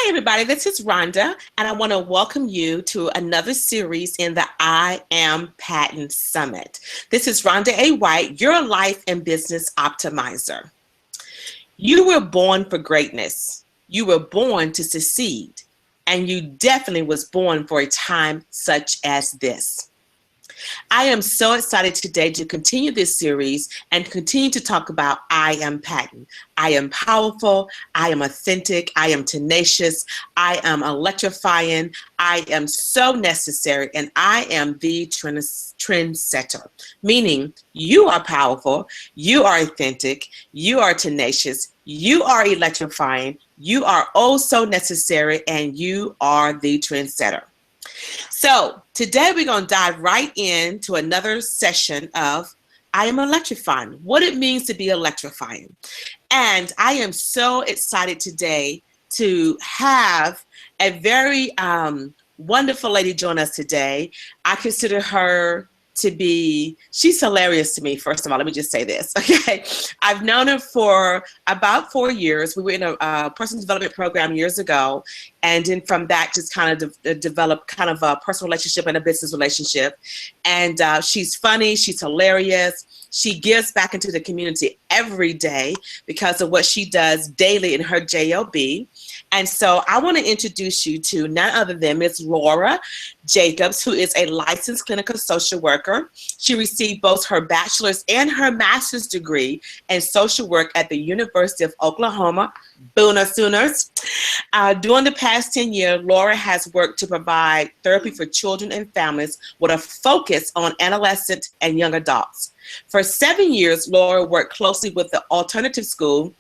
Hi, everybody. This is Rhonda, and I want to welcome you to another series in the I Am Patent Summit. This is Rhonda A. White, your life and business optimizer. You were born for greatness. You were born to succeed, and you definitely was born for a time such as this. I am so excited today to continue this series and continue to talk about I am patent. I am powerful, I am authentic, I am tenacious, I am electrifying, I am so necessary, and I am the trendsetter. Meaning you are powerful, you are authentic, you are tenacious, you are electrifying, you are oh so necessary, and you are the trendsetter. So today we're going to dive right into another session of I am electrifying, what it means to be electrifying. And I am so excited today to have a very wonderful lady join us today. I consider her to be, she's hilarious to me, first of all. Let me just say this, okay? I've known her for about 4 years. We were in a personal development program years ago, and then from that just kind of developed kind of a personal relationship and a business relationship. And she's funny, she's hilarious. She gives back into the community every day because of what she does daily in her job. And so I want to introduce you to none other than Ms. Laura Jacobs, who is a licensed clinical social worker. She received both her bachelor's and her master's degree in social work at the University of Oklahoma, Booner Sooners. During the past 10 years, Laura has worked to provide therapy for children and families with a focus on adolescent and young adults. For 7 years, Laura worked closely with the alternative school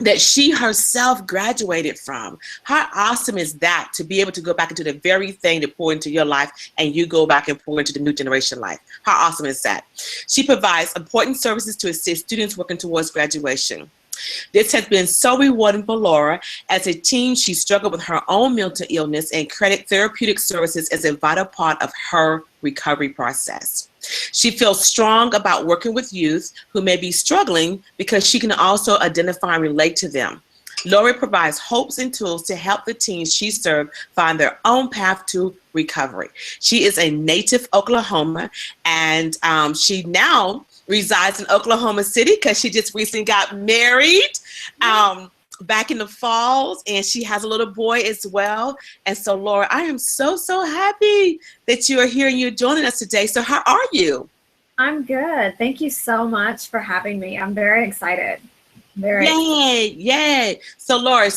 that she herself graduated from. How awesome is that, to be able to go back into the very thing to pour into your life, and you go back and pour into the new generation life? How awesome is that? She provides important services to assist students working towards graduation. This has been so rewarding for Laura. As a teen, she struggled with her own mental illness and credit therapeutic services as a vital part of her recovery process. She feels strong about working with youth who may be struggling because she can also identify and relate to them. Laura provides hopes and tools to help the teens she serves find their own path to recovery. She is a native Oklahoma, and she now resides in Oklahoma City because she just recently got married back in the falls, and she has a little boy as well. And so, Laura, I am so happy that you are here and you're joining us today. So how are you? I'm good. Thank you so much for having me. I'm very excited. Yay. So Laura,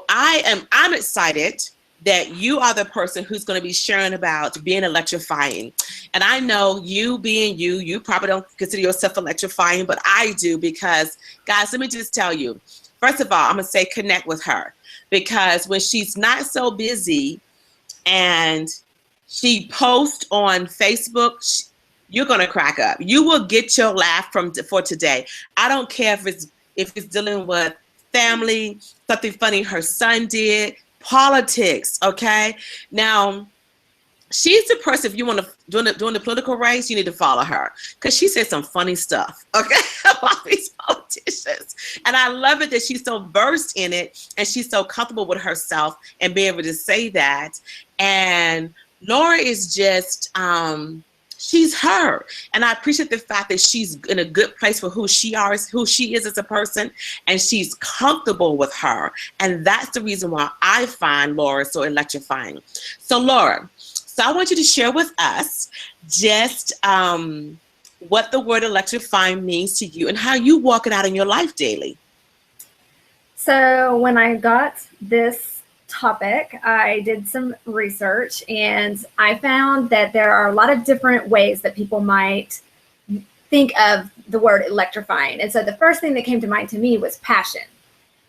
I'm excited that you are the person who's going to be sharing about being electrifying. And I know you being you probably don't consider yourself electrifying, but I do, because guys, let me just tell you, first of all, I'm going to say connect with her, because when she's not so busy and she posts on Facebook, you're going to crack up. You will get your laugh for today. I don't care if it's dealing with family, something funny her son did, politics, okay? Now, she's the person, if you want to, during the political race, you need to follow her, because she says some funny stuff, okay, about these politicians. And I love it that she's so versed in it, and she's so comfortable with herself and be able to say that. And Laura is just, she's her. And I appreciate the fact that she's in a good place for who she is as a person, and she's comfortable with her. And that's the reason why I find Laura so electrifying. So Laura, I want you to share with us just what the word electrifying means to you and how you walk it out in your life daily. So when I got this topic, I did some research, and I found that there are a lot of different ways that people might think of the word electrifying. And so the first thing that came to mind to me was passion.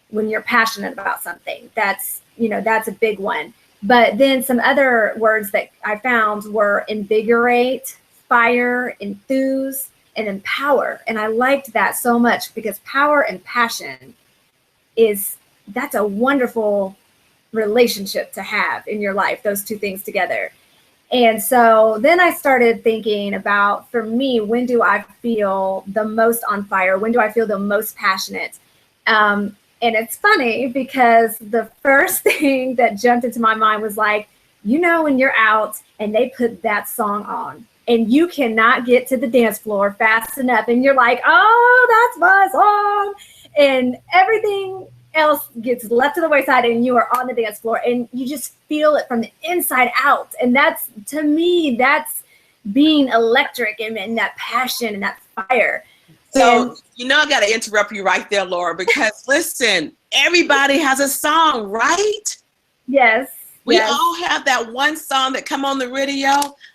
When you're passionate about something, that's a big one. But then some other words that I found were invigorate, fire, enthuse, and empower. And I liked that so much, because power and passion that's a wonderful relationship to have in your life, those two things together. And so then I started thinking about, for me, when do I feel the most on fire? When do I feel the most passionate? And it's funny because the first thing that jumped into my mind was like, you know, when you're out and they put that song on and you cannot get to the dance floor fast enough and you're like, oh, that's my song. And everything else gets left to the wayside and you are on the dance floor and you just feel it from the inside out. And that's, to me, that's being electric and that passion and that fire. So, And, you know, I got to interrupt you right there, Laura, because listen, everybody has a song, right? yes. We yes. all have that one song that come on the radio.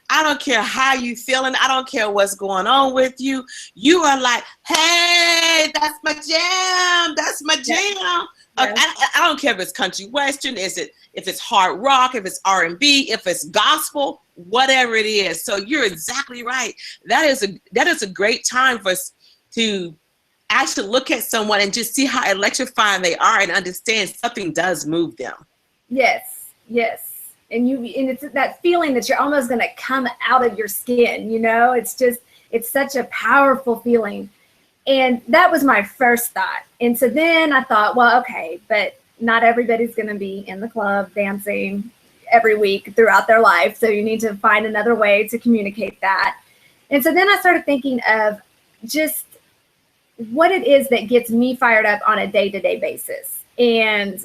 I don't care how you feeling. I don't care what's going on with you. You are like, hey, that's my jam. That's my jam. Yes. I don't care if it's country western, if it's hard rock, if it's R&B, if it's gospel, whatever it is. So you're exactly right. That is a great time for us to actually look at someone and just see how electrifying they are and understand something does move them. Yes, yes. And it's that feeling that you're almost going to come out of your skin, you know? It's such a powerful feeling. And that was my first thought. And so then I thought, well, okay, but not everybody's going to be in the club dancing every week throughout their life. So you need to find another way to communicate that. And so then I started thinking of just what it is that gets me fired up on a day-to-day basis. And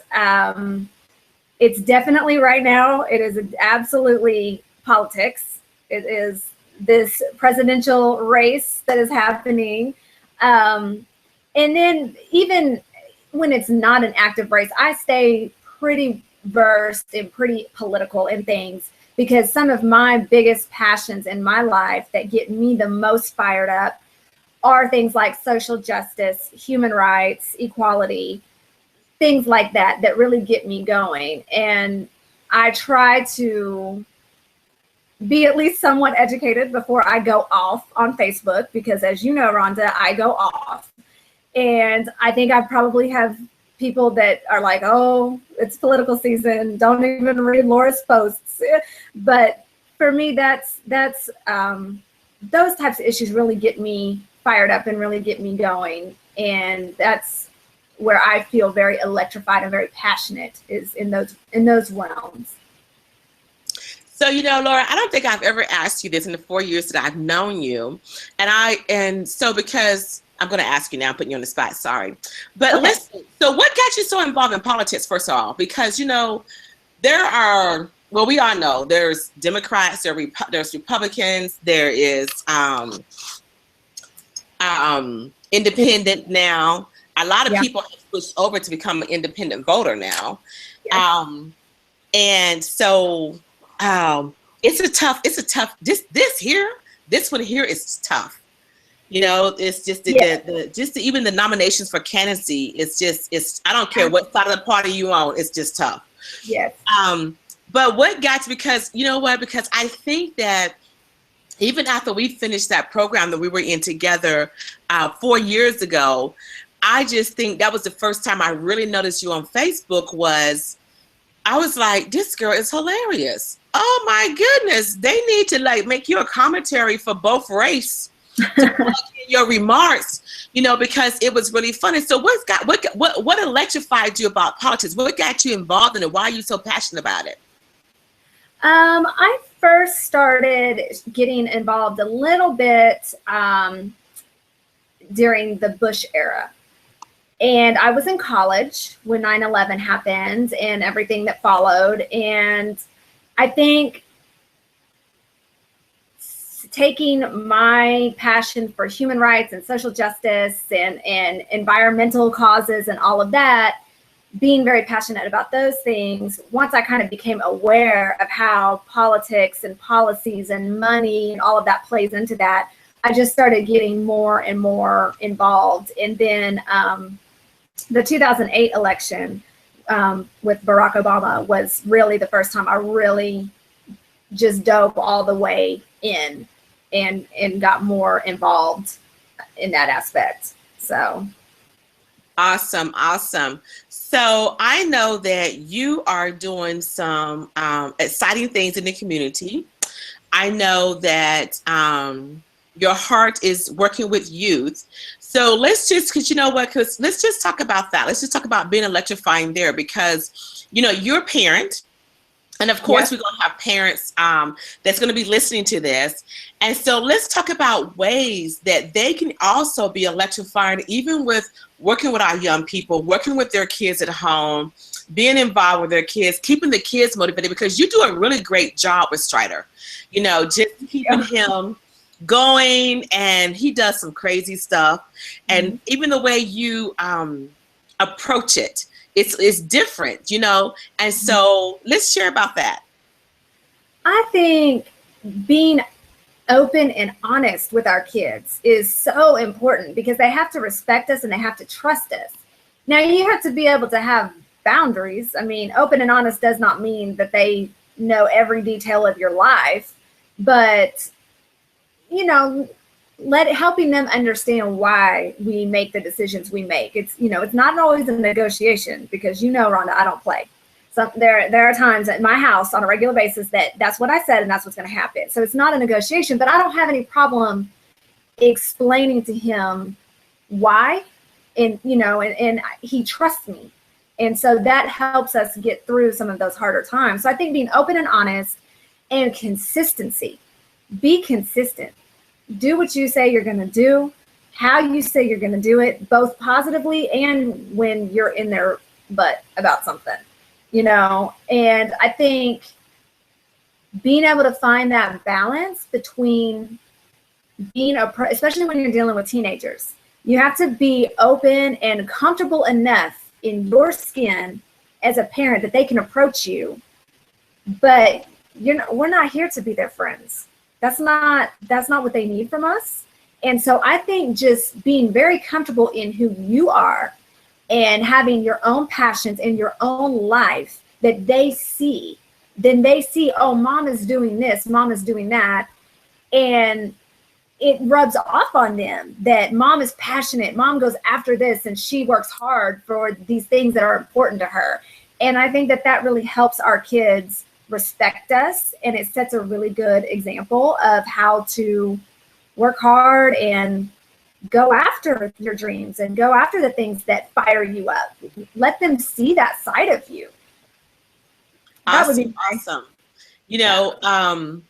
it's definitely right now, it is absolutely politics. It is this presidential race that is happening. And then even when it's not an active race, I stay pretty versed and pretty political in things because some of my biggest passions in my life that get me the most fired up are things like social justice, human rights, equality, things like that that really get me going. And I try to be at least somewhat educated before I go off on Facebook because, as you know, Rhonda, I go off. And I think I probably have people that are like, oh, it's political season, don't even read Laura's posts. But for me, that's those types of issues really get me fired up and really get me going. And that's where I feel very electrified and very passionate, is in those realms. So, you know, Laura, I don't think I've ever asked you this in the 4 years that I've known you. And so because I'm going to ask you now, putting you on the spot, sorry. But Okay. Listen, so what got you so involved in politics, first of all? Because, you know, well, we all know there's Democrats, there's Republicans, there is independent now. A lot of people have switched over to become an independent voter now. Yes. And so it's a tough, this one here is tough. You know, it's just even the nominations for candidacy, I don't care what side of the party you on, it's just tough. Yes. But what got you, because you know what, because I think that even after we finished that program that we were in together 4 years ago, I just think that was the first time I really noticed you on Facebook. I was like, this girl is hilarious. Oh my goodness. They need to like make you a commentary for both race to plug in your remarks, you know, because it was really funny. So what electrified you about politics? What got you involved in it? Why are you so passionate about it? I first started getting involved a little bit during the Bush era. And I was in college when 9/11 happened and everything that followed. And I think taking my passion for human rights and social justice and environmental causes and all of that, being very passionate about those things, once I kind of became aware of how politics and policies and money and all of that plays into that, I just started getting more and more involved. And then the 2008 election with Barack Obama was really the first time I really just dove all the way in and got more involved in that aspect. So. Awesome. So I know that you are doing some exciting things in the community. I know that your heart is working with youth. So let's just, because you know what, because let's just talk about that. Let's just talk about being electrifying there, because, you know, you're a parent. And of course, Yes. we're going to have parents that's going to be listening to this. And so let's talk about ways that they can also be electrifying, even with working with our young people, working with their kids at home, being involved with their kids, keeping the kids motivated, because you do a really great job with Strider. You know, just keeping him going, and he does some crazy stuff. And even the way you approach it, it's different, you know. And so let's share about that. I think being open and honest with our kids is so important, because they have to respect us and they have to trust us. Now, you have to be able to have boundaries. I mean, open and honest does not mean that they know every detail of your life, but, you know, helping them understand why we make the decisions we make. It's, you know, it's not always a negotiation, because, you know, Rhonda, I don't play. So there are times at my house on a regular basis that's what I said and that's what's going to happen. So it's not a negotiation, but I don't have any problem explaining to him why, and, you know, and he trusts me. And so that helps us get through some of those harder times. So I think being open and honest and consistency. Be consistent. Do what you say you're going to do, how you say you're going to do it, both positively and when you're in their butt about something, you know. And I think being able to find that balance between being especially when you're dealing with teenagers, you have to be open and comfortable enough in your skin as a parent that they can approach you, but we're not here to be their friends. That's not what they need from us. And so I think just being very comfortable in who you are and having your own passions in your own life that they see, then they see, oh, mom is doing this, mom is doing that. And it rubs off on them that mom is passionate, mom goes after this, and she works hard for these things that are important to her. And I think that really helps our kids respect us, and it sets a really good example of how to work hard and go after your dreams and go after the things that fire you up. Let them see that side of you. That would be nice. Awesome. You know,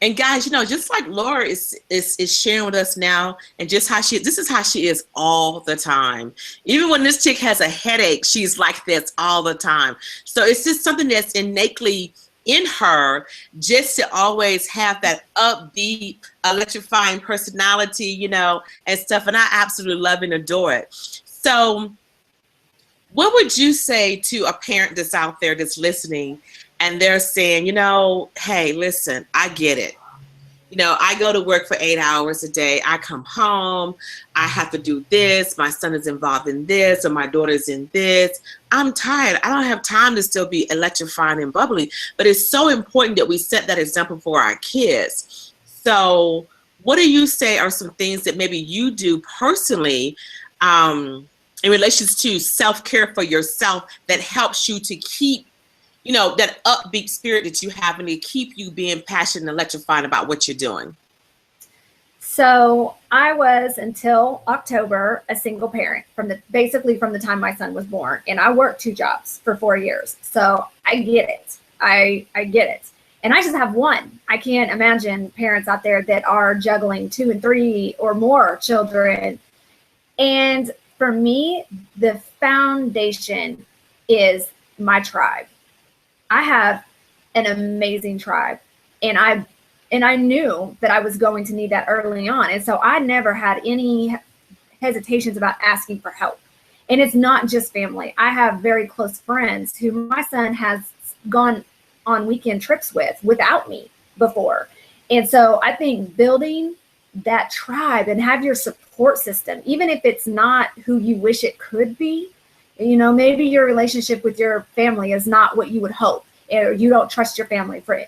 and guys, you know, just like Laura is sharing with us now, and just how this is how she is all the time. Even when this chick has a headache, she's like this all the time. So it's just something that's innately in her, just to always have that upbeat, electrifying personality, you know, and stuff. And I absolutely love and adore it. So what would you say to a parent that's out there that's listening and they're saying, you know, hey, listen, I get it. You know, I go to work for 8 hours a day. I come home. I have to do this. My son is involved in this, or my daughter's in this. I'm tired. I don't have time to still be electrifying and bubbly. But it's so important that we set that example for our kids. So what do you say are some things that maybe you do personally in relation to self-care for yourself that helps you to keep, you know, that upbeat spirit that you have, and to keep you being passionate and electrifying about what you're doing? So I was, until October, a single parent basically from the time my son was born, and I worked 2 jobs for 4 years. So I get it. I get it. And I just have one. I can't imagine parents out there that are juggling 2 and 3 or more children. And for me, the foundation is my tribe. I have an amazing tribe, and I knew that I was going to need that early on. And so I never had any hesitations about asking for help. And it's not just family. I have very close friends who my son has gone on weekend trips without me before. And so I think building that tribe and have your support system, even if it's not who you wish it could be. You know, maybe your relationship with your family is not what you would hope, or you don't trust your family for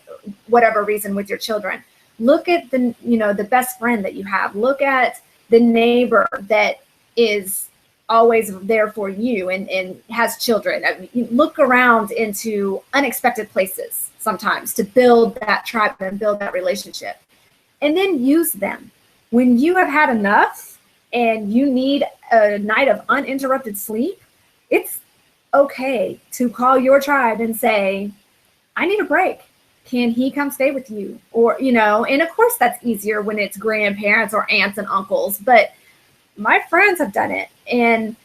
whatever reason with your children. Look at the best friend that you have. Look at the neighbor that is always there for you and has children. I mean, you look around into unexpected places sometimes to build that tribe and build that relationship. And then use them. When you have had enough and you need a night of uninterrupted sleep, it's okay to call your tribe and say, I need a break. Can he come stay with you? Or, you know, and of course that's easier when it's grandparents or aunts and uncles, but my friends have done it. And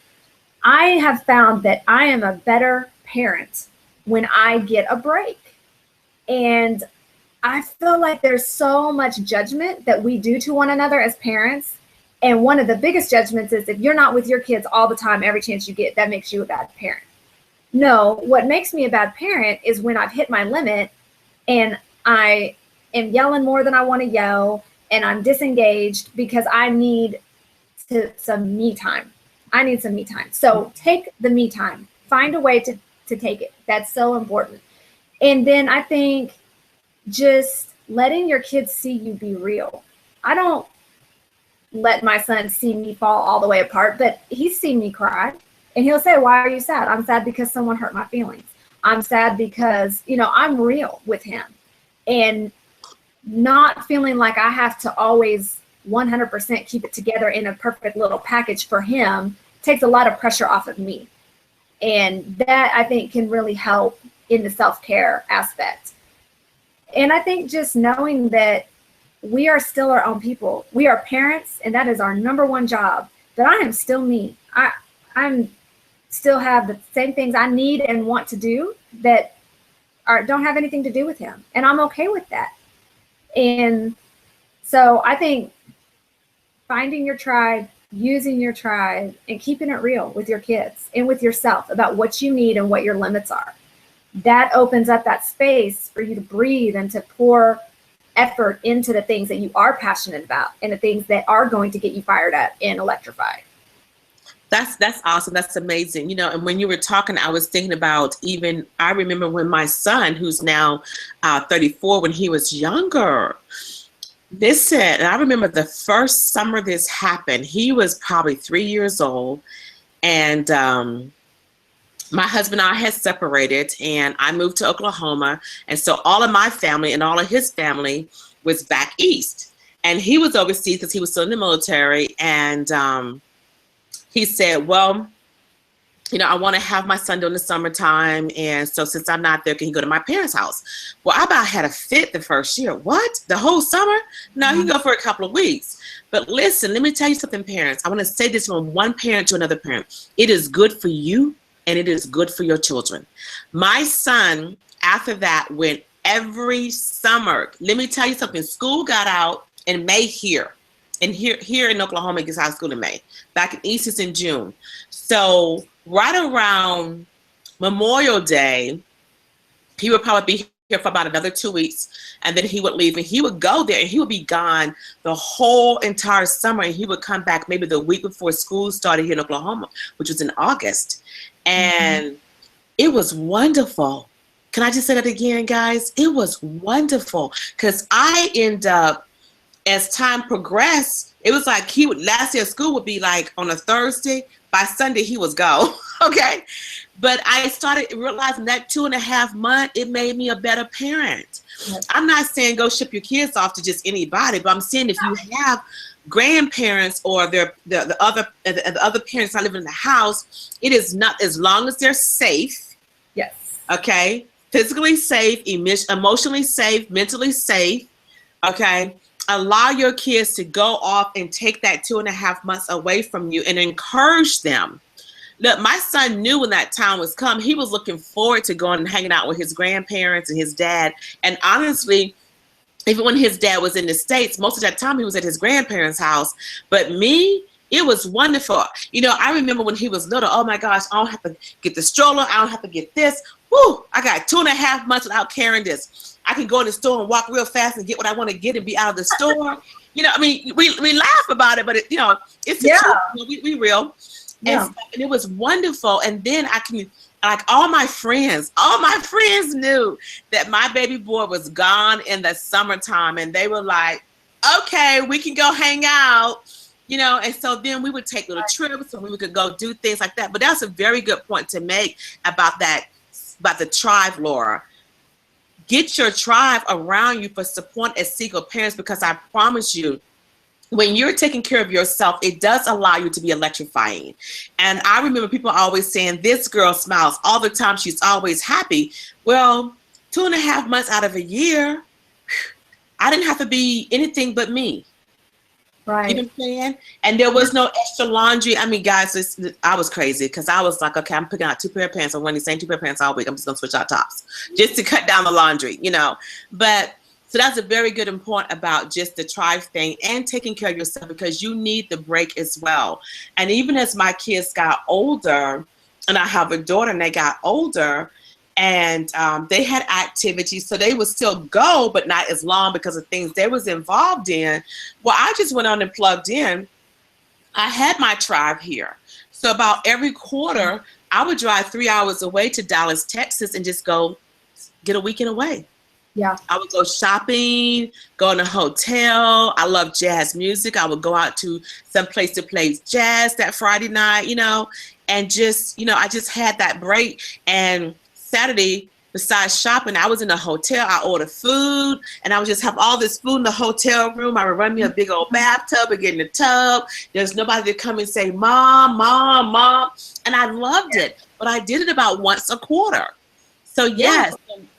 I have found that I am a better parent when I get a break. And I feel like there's so much judgment that we do to one another as parents. And one of the biggest judgments is if you're not with your kids all the time, every chance you get, that makes you a bad parent. No, what makes me a bad parent is when I've hit my limit and I am yelling more than I want to yell and I'm disengaged because I need some me time. I need some me time. So take the me time. Find a way to take it. That's so important. And then I think just letting your kids see you be real. I don't let my son see me fall all the way apart, but he's seen me cry. And he'll say, why are you sad? I'm sad because someone hurt my feelings. I'm sad because, you know, I'm real with him. And not feeling like I have to always 100% keep it together in a perfect little package for him takes a lot of pressure off of me. And that I think can really help in the self-care aspect. And I think just knowing that we are still our own people. We are parents, and that is our number one job. But I am still me. I'm still have the same things I need and want to do that don't have anything to do with him. And I'm okay with that. And so I think finding your tribe, using your tribe, and keeping it real with your kids and with yourself about what you need and what your limits are. That opens up that space for you to breathe and to pour effort into the things that you are passionate about and the things that are going to get you fired up and electrified. That's awesome. That's amazing. You know, and when you were talking, I was thinking about I remember when my son, who's now 34, when he was younger, listen, and I remember the first summer this happened, he was probably 3 years old, and my husband and I had separated, and I moved to Oklahoma, and so all of my family and all of his family was back east, and he was overseas because he was still in the military, and he said, well, you know, I want to have my son during the summertime, and so since I'm not there, can he go to my parents' house? Well, I about had a fit the first year. What? The whole summer? No, he can go for a couple of weeks. But listen, let me tell you something, parents. I want to say this from one parent to another parent. It is good for you, and it is good for your children. My son, after that, went every summer. Let me tell you something. School got out in May here. And here in Oklahoma, it gets out of school in May. Back in East, it's in June. So right around Memorial Day, he would probably be here for about another 2 weeks, and then he would leave, and he would go there, and he would be gone the whole entire summer, and he would come back maybe the week before school started here in Oklahoma, which was in August. And it was wonderful. Can I just say that again, guys? It was wonderful, because I end up, as time progressed, it was like last year school would be like on a Thursday. By Sunday, he was gone. Okay. But I started realizing that 2.5 months, it made me a better parent. Yes. I'm not saying go ship your kids off to just anybody, but I'm saying if you have grandparents or the other parents not living in the house, it is not, as long as they're safe. Yes. Okay. Physically safe, emotionally safe, mentally safe. Okay. Allow your kids to go off and take that 2.5 months away from you and encourage them. Look, my son knew when that time was come, he was looking forward to going and hanging out with his grandparents and his dad. And honestly, even when his dad was in the States, most of that time he was at his grandparents' house. But me, it was wonderful. You know, I remember when he was little, oh my gosh, I don't have to get the stroller. I don't have to get this. Woo, I got 2.5 months without carrying this. I can go in the store and walk real fast and get what I want to get and be out of the store. You know, I mean, we laugh about it, but it, you know, it's the truth. We real. Yeah. And it was wonderful. And then I can, like, all my friends knew that my baby boy was gone in the summertime, and they were like, okay, we can go hang out, you know. And so then we would take little trips and we could go do things like that. But that's a very good point to make about the tribe, Laura. Get your tribe around you for support as single parents, because I promise you, when you're taking care of yourself, it does allow you to be electrifying. And I remember people always saying, this girl smiles all the time. She's always happy. Well, 2.5 months out of a year, I didn't have to be anything but me. Right. You know what I'm saying? And there was no extra laundry. I mean, guys, I was crazy because I was like, okay, I'm picking out 2 pair of pants. I'm wearing the same 2 pair of pants all week. I'm just going to switch out tops just to cut down the laundry, you know. But so that's a very good point about just the tribe thing and taking care of yourself, because you need the break as well. And even as my kids got older, and I have a daughter and they got older, and they had activities, so they would still go, but not as long because of things they was involved in. Well, I just went on and plugged in. I had my tribe here. So about every quarter, I would drive 3 hours away to Dallas, Texas, and just go get a weekend away. Yeah. I would go shopping, go in a hotel. I love jazz music. I would go out to some place to play jazz that Friday night, you know, and just, you know, I just had that break. And Saturday, besides shopping, I was in a hotel. I ordered food, and I would just have all this food in the hotel room. I would run me a big old bathtub and get in the tub. There's nobody to come and say, Mom, Mom, Mom. And I loved it, but I did it about once a quarter. So yes,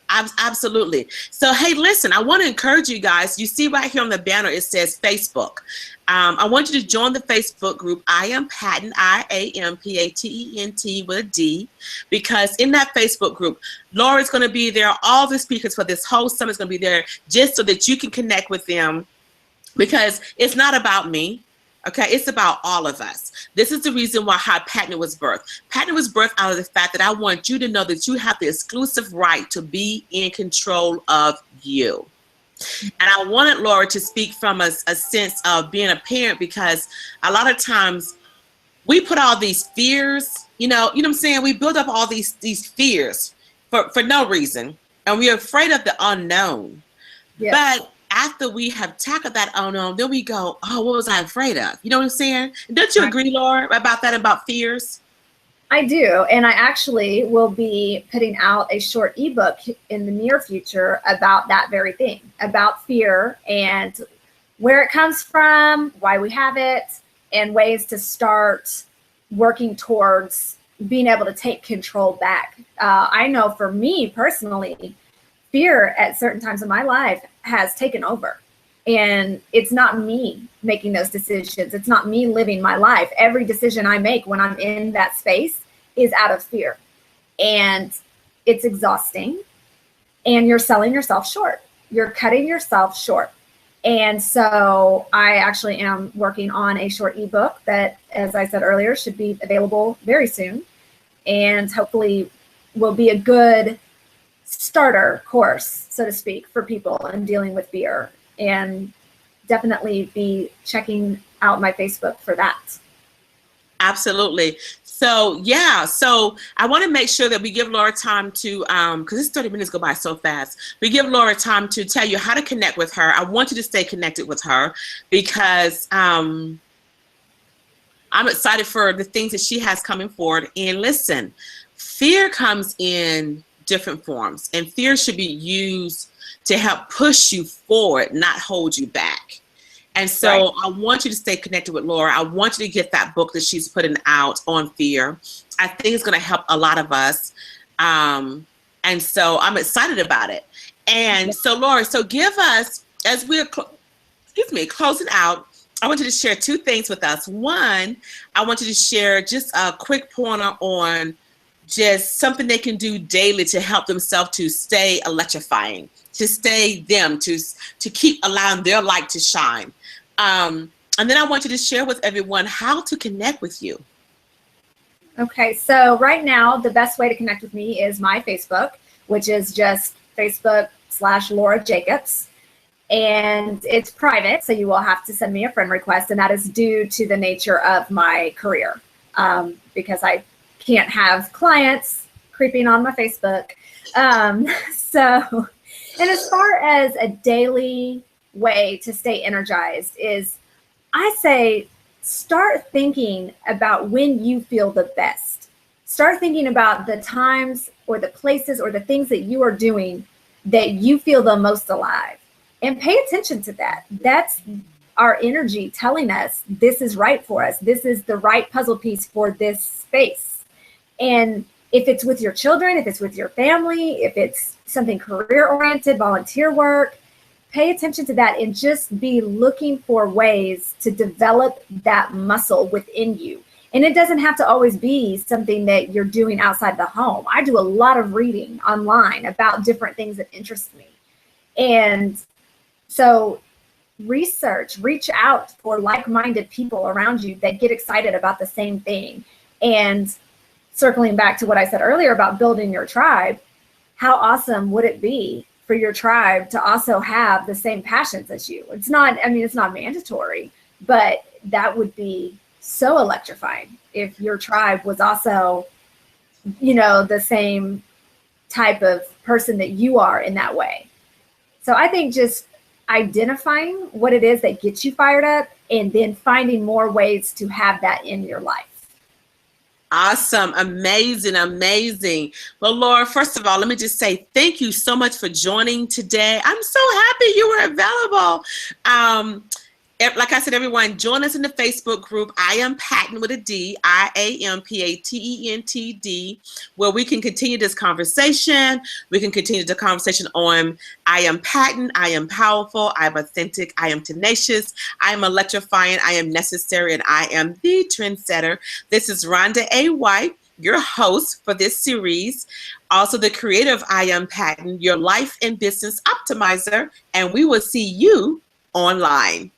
absolutely. So, hey, listen, I want to encourage you guys. You see right here on the banner, it says Facebook. I want you to join the Facebook group, I Am P.A.T.E.N.T., I-A-M-P-A.T.E.N.T with a D, because in that Facebook group, Laura's going to be there. All the speakers for this whole summit is going to be there just so that you can connect with them, because it's not about me. Okay, it's about all of us. This is the reason why how P.A.T.E.N.T was birthed. P.A.T.E.N.T was birthed out of the fact that I want you to know that you have the exclusive right to be in control of you. And I wanted Laura to speak from a sense of being a parent, because a lot of times we put all these fears, you know what I'm saying? We build up all these fears for no reason, and we're afraid of the unknown. Yes. But after we have tackled that unknown, then we go, oh, what was I afraid of? You know what I'm saying? Don't you agree, Laura, about that, about fears? I do. And I actually will be putting out a short ebook in the near future about that very thing, about fear and where it comes from, why we have it, and ways to start working towards being able to take control back. I know for me personally, fear at certain times in my life has taken over, and it's not me making those decisions. It's not me living my life. Every decision I make when I'm in that space is out of fear, and it's exhausting, and you're selling yourself short. You're cutting yourself short. And so I actually am working on a short ebook that, as I said earlier, should be available very soon, and hopefully will be a good starter course, so to speak, for people in dealing with fear. And definitely be checking out my Facebook for that. Absolutely. So yeah, so I want to make sure that we give Laura time to, because this 30 minutes go by so fast. We give Laura time to tell you how to connect with her. I want you to stay connected with her, because I'm excited for the things that she has coming forward. And listen, fear comes in different forms, and fear should be used to help push you forward, not hold you back. And so I want you to stay connected with Laura. I want you to get that book that she's putting out on fear. I think it's going to help a lot of us. And so I'm excited about it. And so, Laura, so give us, as we're closing out, I want you to share 2 things with us. One, I want you to share just a quick pointer on just something they can do daily to help themselves to stay electrifying, to stay them, to keep allowing their light to shine. And then I want you to share with everyone how to connect with you. Okay, so right now, the best way to connect with me is my Facebook, which is just Facebook/Laura Jacobs. And it's private, so you will have to send me a friend request, and that is due to the nature of my career, because I can't have clients creeping on my Facebook. So, and as far as a daily way to stay energized is, I say, start thinking about when you feel the best. Start thinking about the times or the places or the things that you are doing that you feel the most alive, and pay attention to that. That's our energy telling us this is right for us. This is the right puzzle piece for this space. And if it's with your children, if it's with your family, if it's something career oriented, volunteer work, pay attention to that and just be looking for ways to develop that muscle within you. And it doesn't have to always be something that you're doing outside the home. I do a lot of reading online about different things that interest me. And so reach out for like-minded people around you that get excited about the same thing. And circling back to what I said earlier about building your tribe, how awesome would it be for your tribe to also have the same passions as you? It's not mandatory, but that would be so electrifying if your tribe was also, the same type of person that you are in that way. So I think just identifying what it is that gets you fired up and then finding more ways to have that in your life. Awesome. Amazing. Amazing. Well, Laura, first of all, let me just say thank you so much for joining today. I'm so happy you were available. Like I said, everyone, join us in the Facebook group, I Am P.A.T.E.N.T. with a D, I-A-M-P-A.T.E.N.T.D, where we can continue this conversation. We can continue the conversation on I am patent, I am powerful, I am authentic, I am tenacious, I am electrifying, I am necessary, and I am the trendsetter. This is Rhonda A. White, your host for this series, also the creator of I Am P.A.T.E.N.T., your life and business optimizer, and we will see you online.